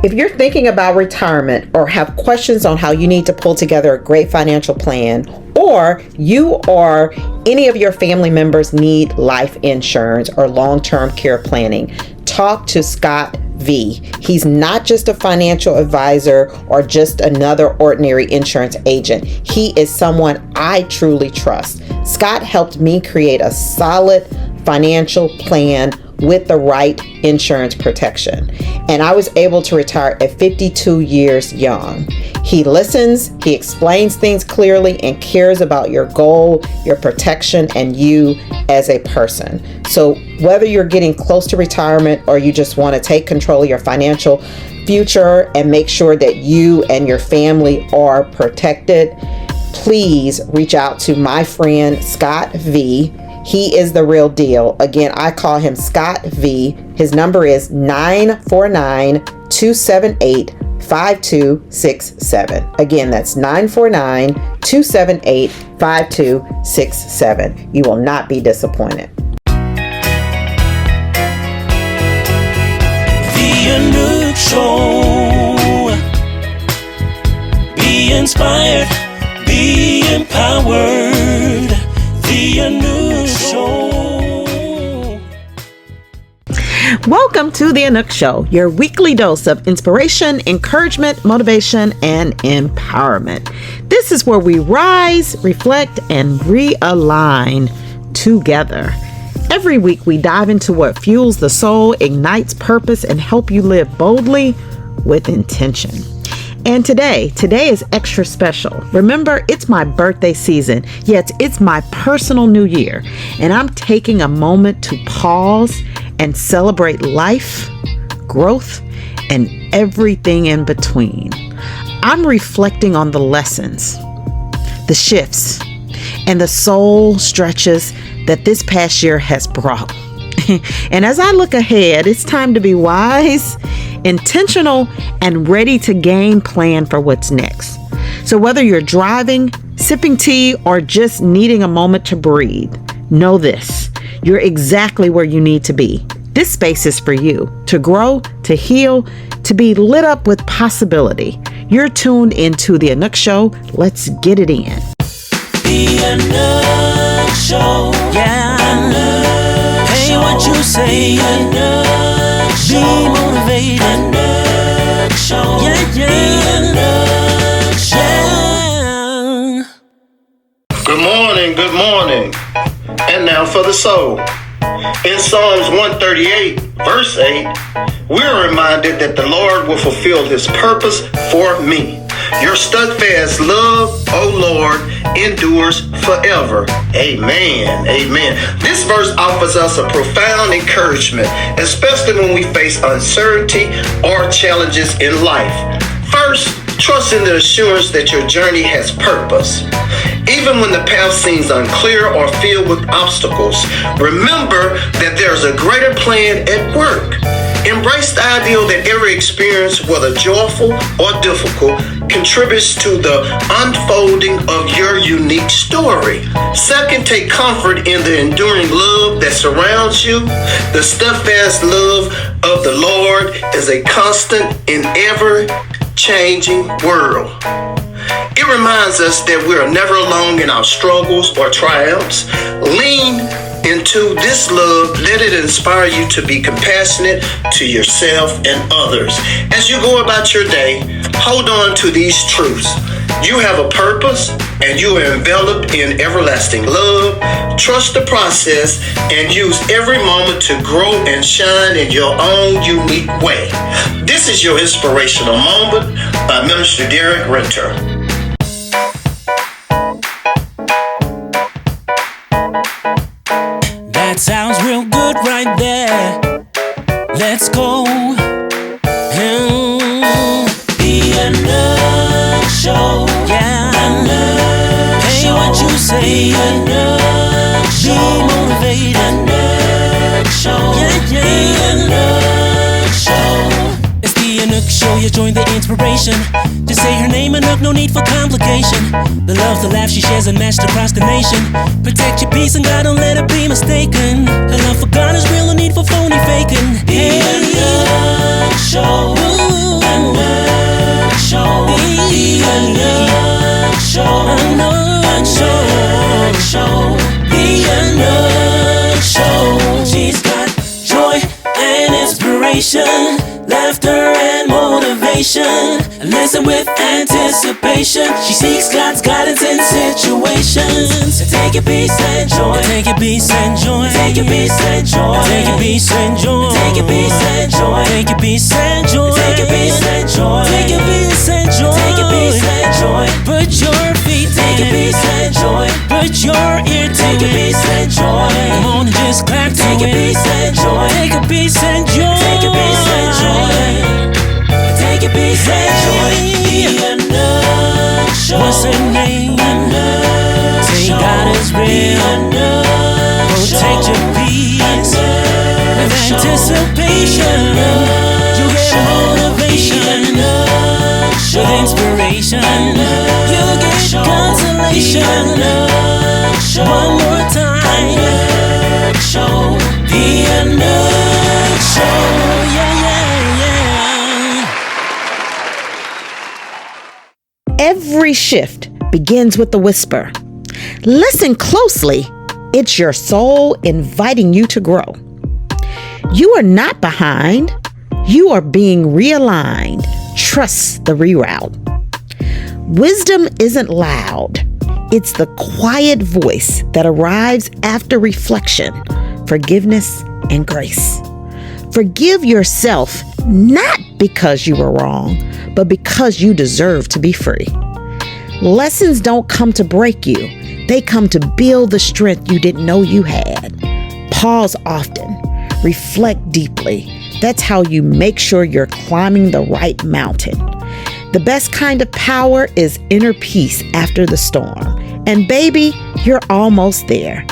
If you're thinking about retirement or have questions on how you need to pull together a great financial plan, or you or any of your family members need life insurance or long-term care planning, talk to Scott V. He's not just a financial advisor or just another ordinary insurance agent. He is someone I truly trust. Scott helped me create a solid financial plan with the right insurance protection, and I was able to retire at 52 years young. He listens, he explains things clearly, and cares about your goal, your protection, and you as a person. So whether you're getting close to retirement or you just want to take control of your financial future and make sure that you and your family are protected, please reach out to my friend Scott V. He is the real deal. Again, I call him Scott V. His number is 949-278-5267. Again, that's 949-278-5267. You will not be disappointed. The Anouk Show. Be inspired, be empowered. The Anouk Show. Welcome to the Anouk Show, your weekly dose of inspiration, encouragement, motivation, and empowerment. This is where we rise, reflect, and realign together. Every week we dive into what fuels the soul, ignites purpose, and help you live boldly with intention. And today is extra special. Remember, it's my birthday season. Yes, it's my personal new year. And I'm taking a moment to pause and celebrate life, growth, and everything in between. I'm reflecting on the lessons, the shifts, and the soul stretches that this past year has brought. And as I look ahead, it's time to be wise, intentional, and ready to game plan for what's next. So whether you're driving, sipping tea, or just needing a moment to breathe, know this: you're exactly where you need to be. This space is for you to grow, to heal, to be lit up with possibility. You're tuned into the Anouk Show. Let's get it in. The Anouk Show. Yeah. Anouk. Hey, what you say? Anouk Show. Be motivated. Anouk Show. Yeah, yeah. Anouk Show. Good morning, good morning. And now for the soul. In Psalms 138, verse 8, we're reminded that the Lord will fulfill his purpose for me. Your steadfast love, O Lord, endures forever. Amen. Amen. This verse offers us a profound encouragement, especially when we face uncertainty or challenges in life. First, trust in the assurance that your journey has purpose. Even when the path seems unclear or filled with obstacles, remember that there's a greater plan at work. Embrace the ideal that every experience, whether joyful or difficult, contributes to the unfolding of your unique story. Second, take comfort in the enduring love that surrounds you. The steadfast love of the Lord is a constant in ever-changing world. It reminds us that we are never alone in our struggles or triumphs. Lean into this love. Let it inspire you to be compassionate to yourself and others. As you go about your day, hold on to these truths. You have a purpose and you are enveloped in everlasting love. Trust the process and use every moment to grow and shine in your own unique way. This is your inspirational moment by Minister Derek Renter. That sounds real good right there. Let's go. The Anouk Show. Yeah. Anouk. Hey, what you say? Anouk Show. Be motivated. Anouk Show. Yeah, yeah. The Anouk Show. It's the Anouk Show. You join the inspiration. Just say her name, Anouk. No need for complication. The love, the laugh she shares unmatched across the nation. Protect your peace and God, don't let her be mistaken. Her love for God is real, no need for phony faking. The Anouk Show. The Anouk Show. She's got joy and inspiration, laughter and motivation. Listen with anticipation. She seeks God's guidance in situations. Take your peace and joy. Take your peace and joy. Take your peace and joy. Take your peace and joy. Take your peace and joy. Take your peace and joy. Take your peace and joy. Take your peace and joy. Take your peace and joy. Put your feet. Take your peace and joy. Put your ear to take your peace and joy. Come on and just clap to take your peace and joy. Take a piece and joy. Take your peace and joy. Take your peace and joy. The Anouk Show. What's her name? Anouk. Say God is real. Protect your peace with anticipation. You get motivation with inspiration. You get consolation. One more time. The Anouk Show. Yeah, yeah, yeah. Every shift begins with a whisper. Listen closely. It's your soul inviting you to grow. You are not behind. You are being realigned. Trust the reroute. Wisdom isn't loud. It's the quiet voice that arrives after reflection, forgiveness, and grace. Forgive yourself, not because you were wrong, but because you deserve to be free. Lessons don't come to break you. They come to build the strength you didn't know you had. Pause often. Reflect deeply. That's how you make sure you're climbing the right mountain. The best kind of power is inner peace after the storm. And baby, you're almost there.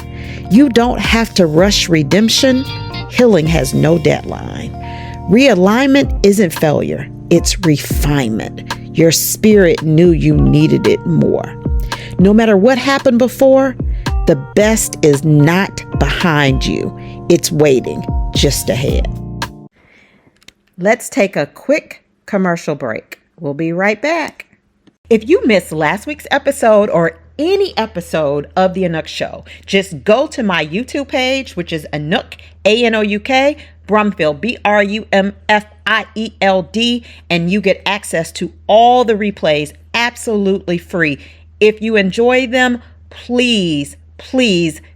You don't have to rush redemption. Healing has no deadline. Realignment isn't failure. It's refinement. Your spirit knew you needed it more. No matter what happened before, the best is not behind you. It's waiting just ahead. Let's take a quick commercial break. We'll be right back. If you missed last week's episode or any episode of The Anouk Show, just go to my YouTube page, which is Anouk, A-N-O-U-K, Brumfield, B-R-U-M-F-I-E-L-D, and you get access to all the replays absolutely free. If you enjoy them, please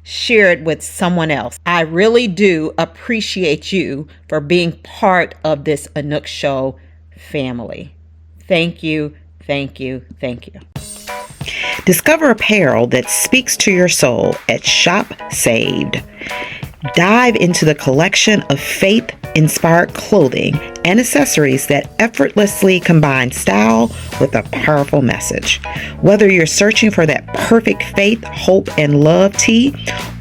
share it with someone else. I really do appreciate you for being part of this Anouk Show family. Thank you, thank you, thank you. Discover apparel that speaks to your soul at Shop Saved. Dive into the collection of faith-inspired clothing and accessories that effortlessly combine style with a powerful message. Whether you're searching for that perfect faith, hope, and love tee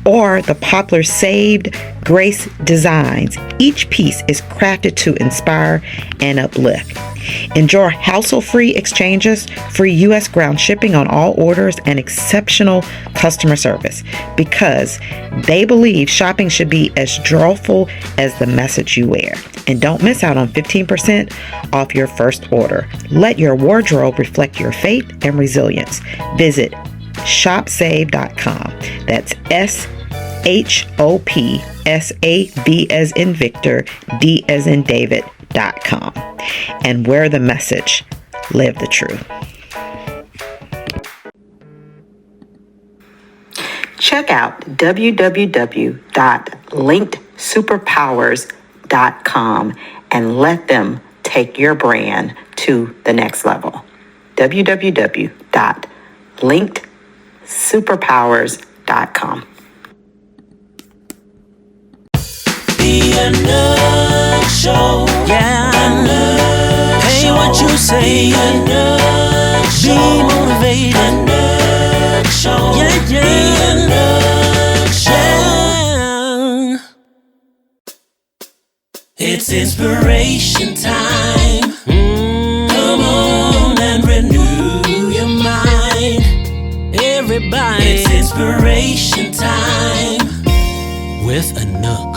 or the popular Saved Grace designs, each piece is crafted to inspire and uplift. Enjoy hassle-free exchanges, free U.S. ground shipping on all orders, and exceptional customer service because they believe shopping should be as joyful as the message you wear. And don't miss out on 15% off your first order. Let your wardrobe reflect your faith and resilience. Visit shopsave.com. That's SHOPSAV as in Victor, D as in David.com. And wear the message. Live the truth. Check out www.linkedsuperpowers.com and let them take your brand to the next level. www.linkedsuperpowers.com. The Anouk Show. Yeah, Anouk. Hey, what you say? Anouk Show. Be motivated. Anouk Show. Yeah, yeah. The Anouk Show. It's inspiration time. Come on and renew your mind. Everybody, it's inspiration time with Anouk.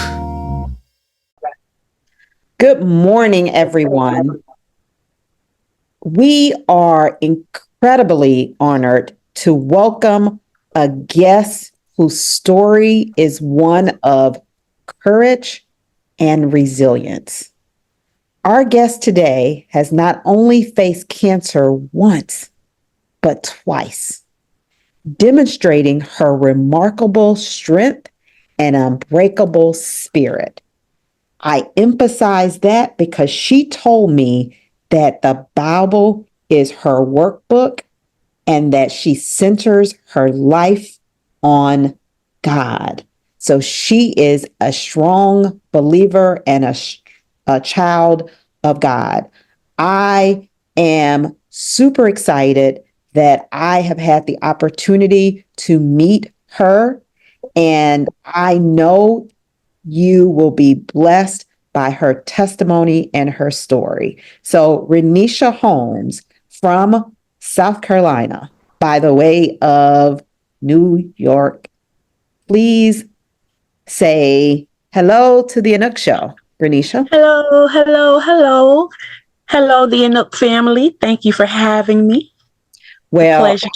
Good morning, everyone. We are incredibly honored to welcome a guest whose story is one of courage and resilience. Our guest today has not only faced cancer once, but twice, demonstrating her remarkable strength and unbreakable spirit. I emphasize that because she told me that the Bible is her workbook and that she centers her life on God. So she is a strong believer and a child of God. I am super excited that I have had the opportunity to meet her, and I know you will be blessed by her testimony and her story. So, Reisha Holmes from South Carolina, by the way of New York, please say hello to the Anouk Show, Reisha. Hello, hello, hello. Hello, the Anouk family. Thank you for having me. Well, Pleasure.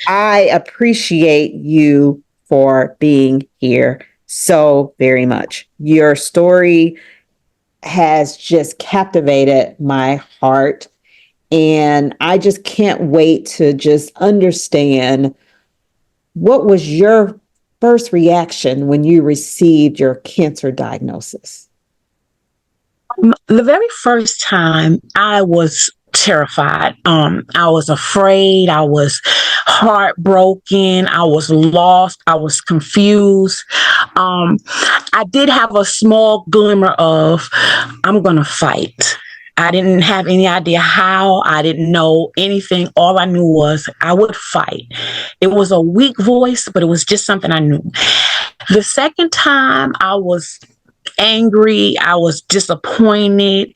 I appreciate you for being here so very much. Your story has just captivated my heart. And I just can't wait to just understand what was your first reaction when you received your cancer diagnosis? The very first time I was terrified. I was afraid. I was heartbroken. I was lost. I was confused. I did have a small glimmer of, I'm going to fight. I didn't have any idea how. I didn't know anything. All I knew was I would fight. It was a weak voice, but it was just something I knew. The second time I was angry, I was disappointed,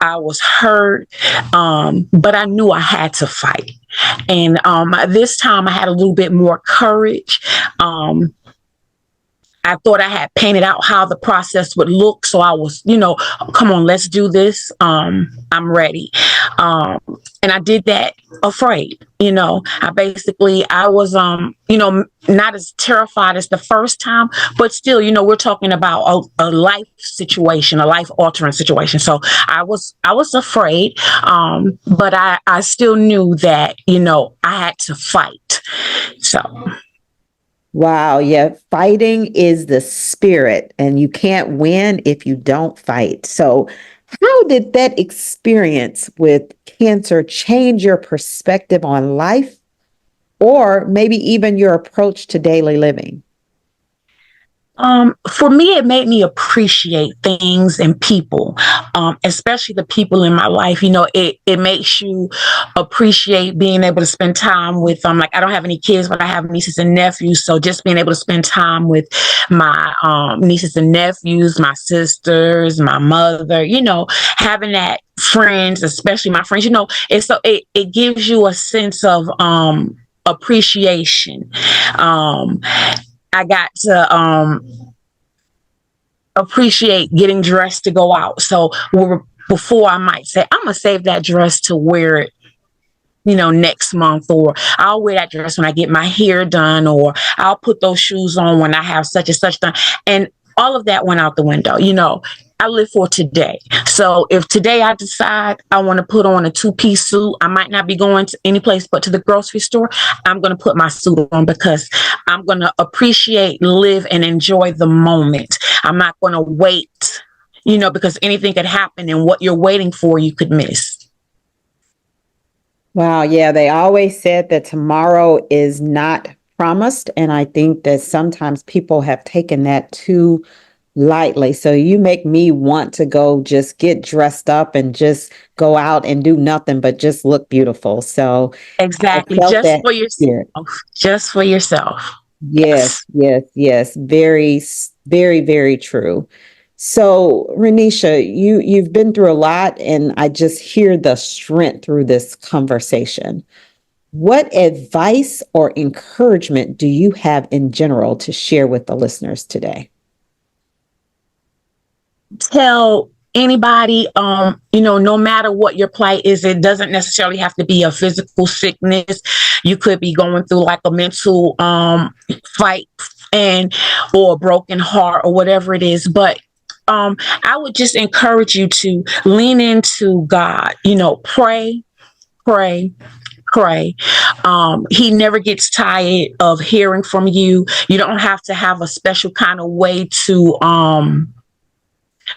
I was hurt, but I knew I had to fight. And this time I had a little bit more courage. I thought I had painted out how the process would look. So I was, come on, let's do this. I'm ready. And I did that afraid. I was, not as terrified as the first time, but still, we're talking about a life situation, a life altering situation. So I was afraid. But I still knew that, I had to fight. So. Wow, yeah, fighting is the spirit, and you can't win if you don't fight. So, how did that experience with cancer change your perspective on life or maybe even your approach to daily living? For me, it made me appreciate things and people, especially the people in my life. It makes you appreciate being able to spend time with, like, I don't have any kids, but I have nieces and nephews. So just being able to spend time with my nieces and nephews, my sisters, my mother, having that friends, especially my friends, it gives you a sense of appreciation. I got to appreciate getting dressed to go out. So before I might say, I'm going to save that dress to wear it, next month, or I'll wear that dress when I get my hair done, or I'll put those shoes on when I have such and such done. And all of that went out the window. I live for today. So if today I decide I want to put on a 2-piece suit, I might not be going to any place but to the grocery store. I'm going to put my suit on because I'm going to appreciate, live, and enjoy the moment. I'm not going to wait, because anything could happen, and what you're waiting for, you could miss. Wow, yeah, they always said that tomorrow is not promised. And I think that sometimes people have taken that too lightly. So you make me want to go just get dressed up and just go out and do nothing but just look beautiful. So Exactly. I felt Just that for yourself. spirit. Just for yourself. Yes, yes. Very, very, very true. So, Renisha, you've been through a lot, and I just hear the strength through this conversation. What advice or encouragement do you have in general to share with the listeners today? Tell anybody, no matter what your plight is, it doesn't necessarily have to be a physical sickness. You could be going through like a mental fight and or a broken heart or whatever it is. But I would just encourage you to lean into God, pray, pray, pray. He never gets tired of hearing from you. You don't have to have a special kind of way to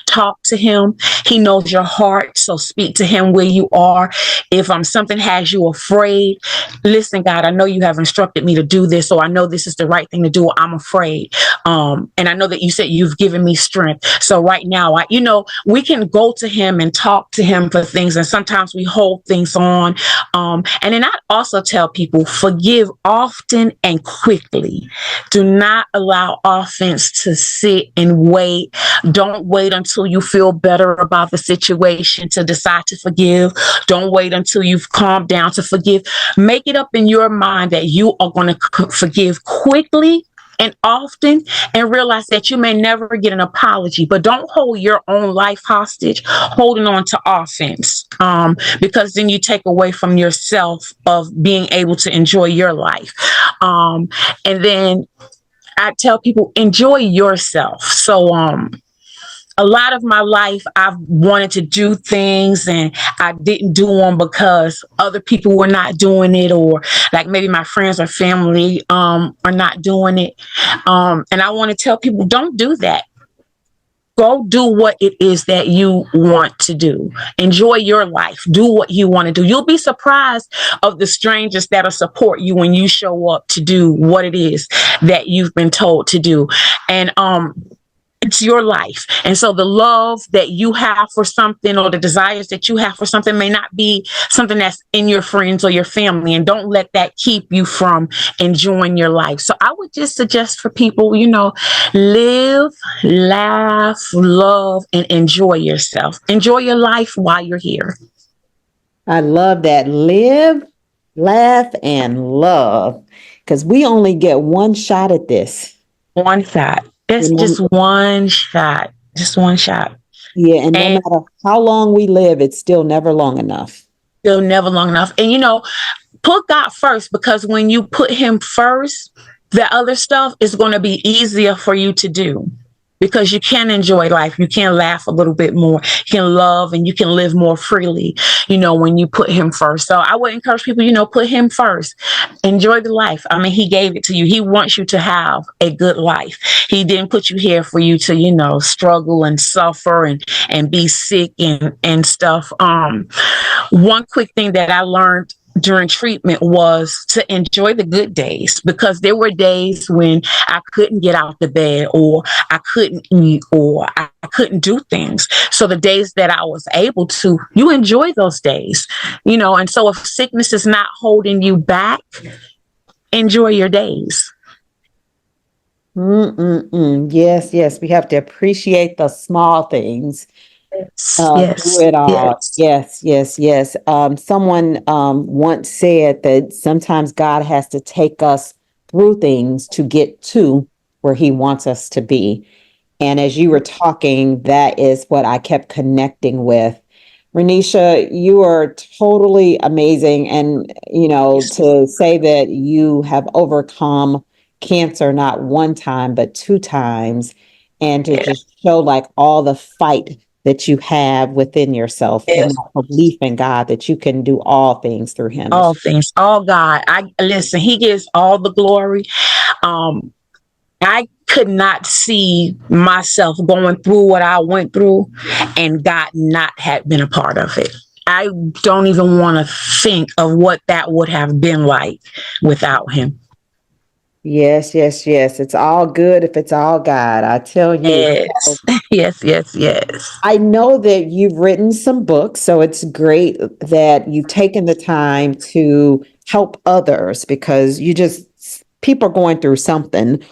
talk to him. He knows your heart, so speak to him where you are. If something has you afraid, listen, God, I know you have instructed me to do this, so I know this is the right thing to do. I'm afraid, and I know that you said you've given me strength. So right now, we can go to him and talk to him for things, and sometimes we hold things on. And then I also tell people, forgive often and quickly. Do not allow offense to sit and wait. Don't wait until you feel better about the situation to decide to forgive. Don't wait until you've calmed down to forgive. Make it up in your mind that you are going to forgive quickly and often, and realize that you may never get an apology, but don't hold your own life hostage, holding on to offense, because then you take away from yourself of being able to enjoy your life. And then I tell people, enjoy yourself. So, a lot of my life, I've wanted to do things and I didn't do them because other people were not doing it, or like maybe my friends or family are not doing it. And I want to tell people, don't do that. Go do what it is that you want to do. Enjoy your life. Do what you want to do. You'll be surprised of the strangers that'll support you when you show up to do what it is that you've been told to do. And it's your life. And so the love that you have for something, or the desires that you have for something, may not be something that's in your friends or your family. And don't let that keep you from enjoying your life. So I would just suggest for people, live, laugh, love, and enjoy yourself. Enjoy your life while you're here. I love that. Live, laugh, and love. Because we only get one shot at this. One shot. It's just one shot. Just one shot. Yeah, and no matter how long we live, it's still never long enough. Still never long enough. And, put God first, because when you put him first, the other stuff is going to be easier for you to do, because you can enjoy life. You can laugh a little bit more. You can love, and you can live more freely, when you put him first. So I would encourage people, put him first. Enjoy the life. I mean, he gave it to you. He wants you to have a good life. He didn't put you here for you to, struggle and suffer and be sick and stuff. One quick thing that I learned during treatment was to enjoy the good days, because there were days when I couldn't get out the bed, or I couldn't eat, or I couldn't do things. So the days that I was able to, you enjoy those days, and so if sickness is not holding you back, enjoy your days. Yes. We have to appreciate the small things. Yes. Through it all. Yes. Someone once said that sometimes God has to take us through things to get to where he wants us to be. And as you were talking, that is what I kept connecting with. Renisha, you are totally amazing. And, to say that you have overcome cancer not one time, but 2 times, and to just show like all the fight that you have within yourself, and that belief in God that you can do all things through him. All things, all God. Listen, he gives all the glory. I could not see myself going through what I went through and God not had been a part of it. I don't even want to think of what that would have been like without him. Yes. It's all good if it's all God. I tell you. Yes. I know that you've written some books, so it's great that you've taken the time to help others, because people are going through something.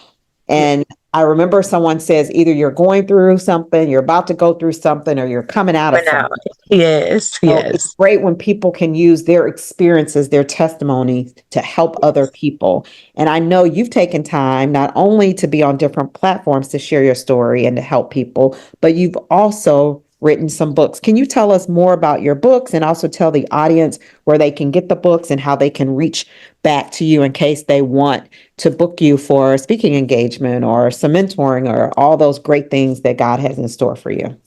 And I remember someone says either you're going through something, you're about to go through something, or you're coming out of something. Yes. So it's great when people can use their experiences, their testimony to help other people. And I know you've taken time not only to be on different platforms to share your story and to help people, but you've also written some books. Can you tell us more about your books and also tell the audience where they can get the books and how they can reach back to you in case they want to book you for a speaking engagement or some mentoring or all those great things that God has in store for you?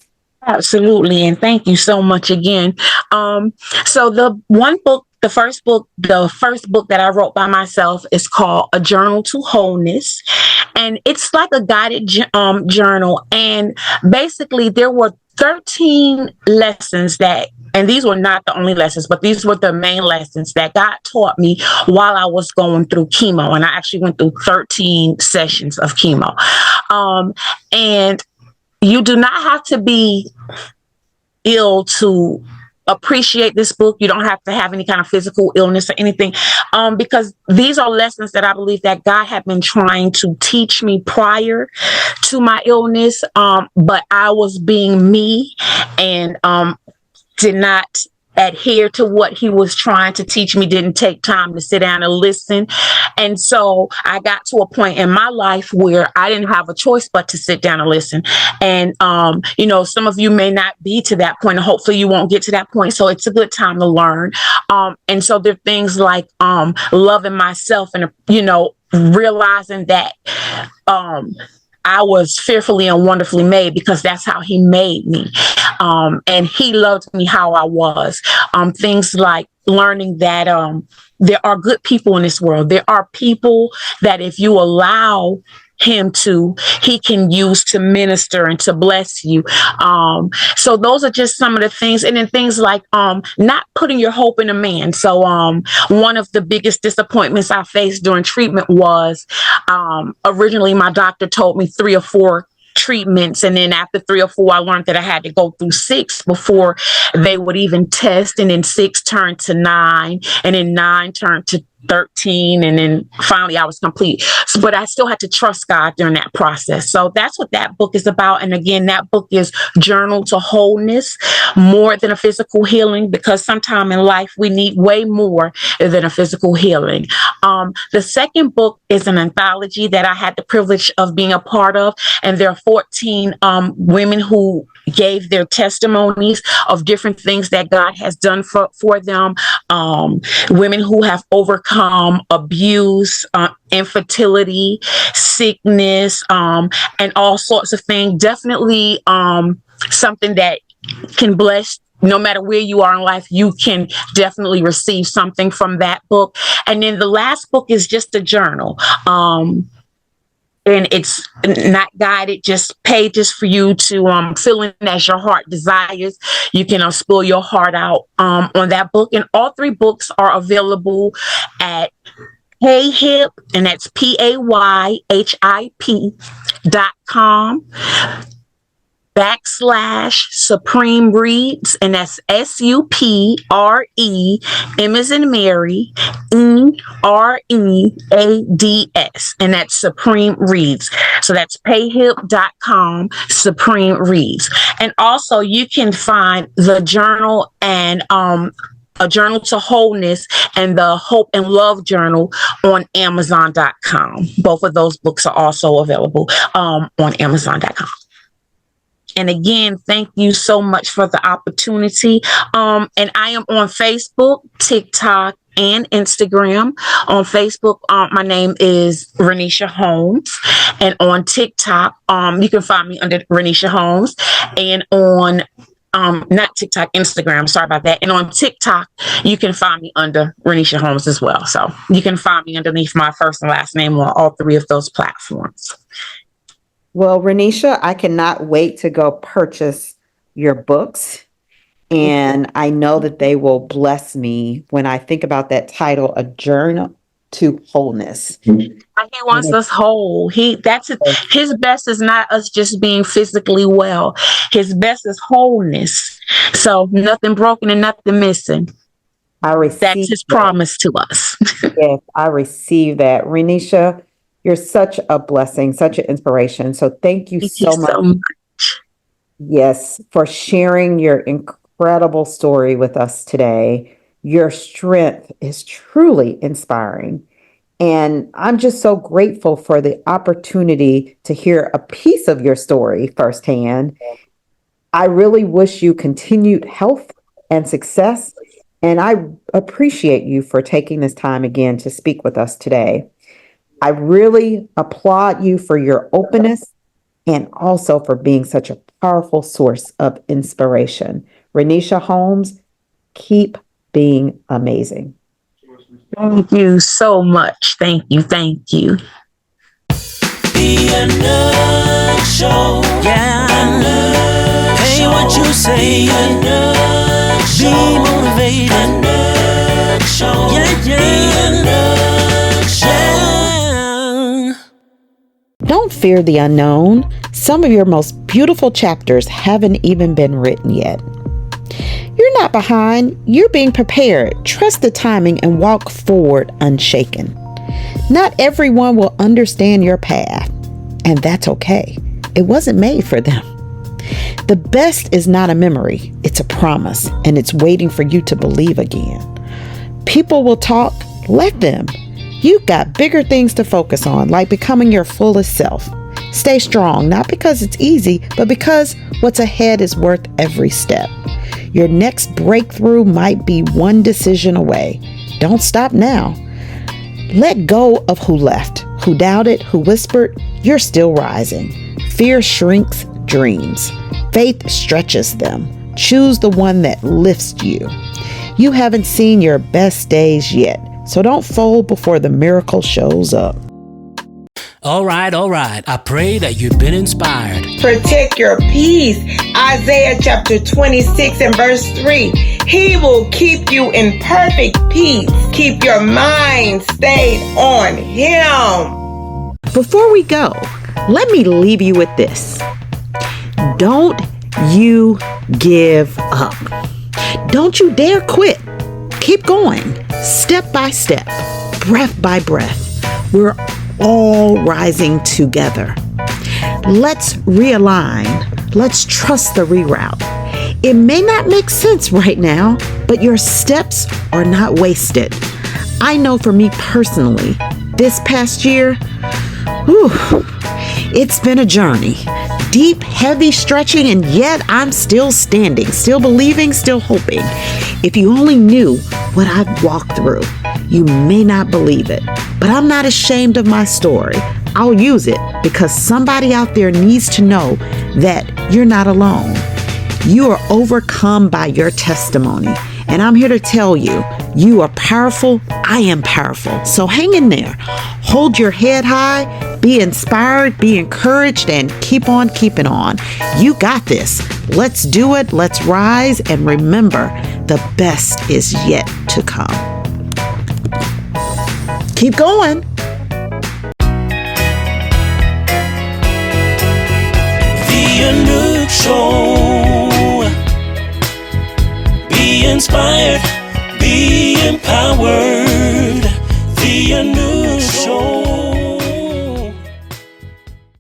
Absolutely. And thank you so much again. So the first book that I wrote by myself is called A Journal to Wholeness. And it's like a guided journal. And basically there were 13 lessons and these were not the only lessons, but these were the main lessons that God taught me while I was going through chemo. And I actually went through 13 sessions of chemo. And you do not have to be ill to appreciate this book. You don't have to have any kind of physical illness or anything, because these are lessons that I believe that God had been trying to teach me prior to my illness. But I was being me and did not adhere to what he was trying to teach me, didn't take time to sit down and listen. And so I got to a point in my life where I didn't have a choice but to sit down and listen. And, some of you may not be to that point, and hopefully you won't get to that point. So it's a good time to learn. And so there are things like loving myself and, realizing that I was fearfully and wonderfully made because that's how he made me. And he loved me how I was. Things like learning that there are good people in this world. There are people that if you allow him to, he can use to minister and to bless you. So those are just some of the things. And then things like not putting your hope in a man. So one of the biggest disappointments I faced during treatment was originally my doctor told me 3 or 4 treatments. And then after 3 or 4, I learned that I had to go through 6 before they would even test. And then 6 turned to 9, and then 9 turned to 13, and then finally I was complete. But I still had to trust God during that process. So that's what that book is about. And again, that book is Journal to Wholeness, more than a physical healing, because sometime in life we need way more than a physical healing. The second book is an anthology that I had the privilege of being a part of, and there are 14 women who gave their testimonies of different things that God has done for them. Women who have overcome abuse, infertility, sickness, and all sorts of things. Definitely something that can bless. No matter where you are in life, you can definitely receive something from that book. And then the last book is just a journal. And it's not guided, just pages for you to fill in as your heart desires. You can spill your heart out on that book. And all 3 books are available at PayHip, and that's PAYHIP.com /Supreme Reads, and that's SUPRE, M as in Mary, EREADS, and that's Supreme Reads. So that's payhip.com Supreme Reads. And also you can find the journal and A Journal to Wholeness and the Hope and Love Journal on Amazon.com. Both of those books are also available on Amazon.com. And again, thank you so much for the opportunity. And I am on Facebook, TikTok, and Instagram. On Facebook, my name is Reisha Holmes. And on TikTok, you can find me under Reisha Holmes. And on not TikTok, Instagram, sorry about that. And on TikTok, you can find me under Reisha Holmes as well. So you can find me underneath my first and last name on all 3 of those platforms. Well, Reisha, I cannot wait to go purchase your books. And I know that they will bless me when I think about that title, A Journal to Wholeness. He wants us whole. His best is not us just being physically well. His best is wholeness. So nothing broken and nothing missing. That's his promise to us. Yes, I receive that. Reisha, you're such a blessing, such an inspiration. So thank you so much. Yes, for sharing your incredible story with us today. Your strength is truly inspiring. And I'm just so grateful for the opportunity to hear a piece of your story firsthand. I really wish you continued health and success. And I appreciate you for taking this time again to speak with us today. I really applaud you for your openness and also for being such a powerful source of inspiration. Reisha Holmes, keep being amazing. Thank you so much. Thank you. Thank you. The Anouk Show. Yeah. Anouk Say what you say. Anouk Be motivated. Anouk Show. Yeah, yeah. The Anouk Show. Don't fear the unknown. Some of your most beautiful chapters haven't even been written yet. You're not behind. You're being prepared. Trust the timing and walk forward unshaken. Not everyone will understand your path, and that's okay. It wasn't made for them. The best is not a memory. It's a promise, and it's waiting for you to believe again. People will talk. Let them. You've got bigger things to focus on, like becoming your fullest self. Stay strong, not because it's easy, but because what's ahead is worth every step. Your next breakthrough might be one decision away. Don't stop now. Let go of who left, who doubted, who whispered. You're still rising. Fear shrinks dreams. Faith stretches them. Choose the one that lifts you. You haven't seen your best days yet, so don't fold before the miracle shows up. All right. I pray that you've been inspired. Protect your peace. Isaiah chapter 26 and verse 3. He will keep you in perfect peace. Keep your mind stayed on Him. Before we go, let me leave you with this. Don't you give up. Don't you dare quit. Keep going, step by step, breath by breath. We're all rising together. Let's realign. Let's trust the reroute. It may not make sense right now, but your steps are not wasted. I know for me personally, this past year, it's been a journey. Deep, heavy stretching, and yet I'm still standing, still believing, still hoping. If you only knew what I've walked through, you may not believe it, but I'm not ashamed of my story. I'll use it because somebody out there needs to know that you're not alone. You are overcome by your testimony, and I'm here to tell you, you are powerful. I am powerful. So hang in there. Hold your head high. Be inspired, be encouraged, and keep on keeping on. You got this. Let's do it. Let's rise. And remember, the best is yet to come. Keep going. The Anouk Show. Be inspired, be empowered.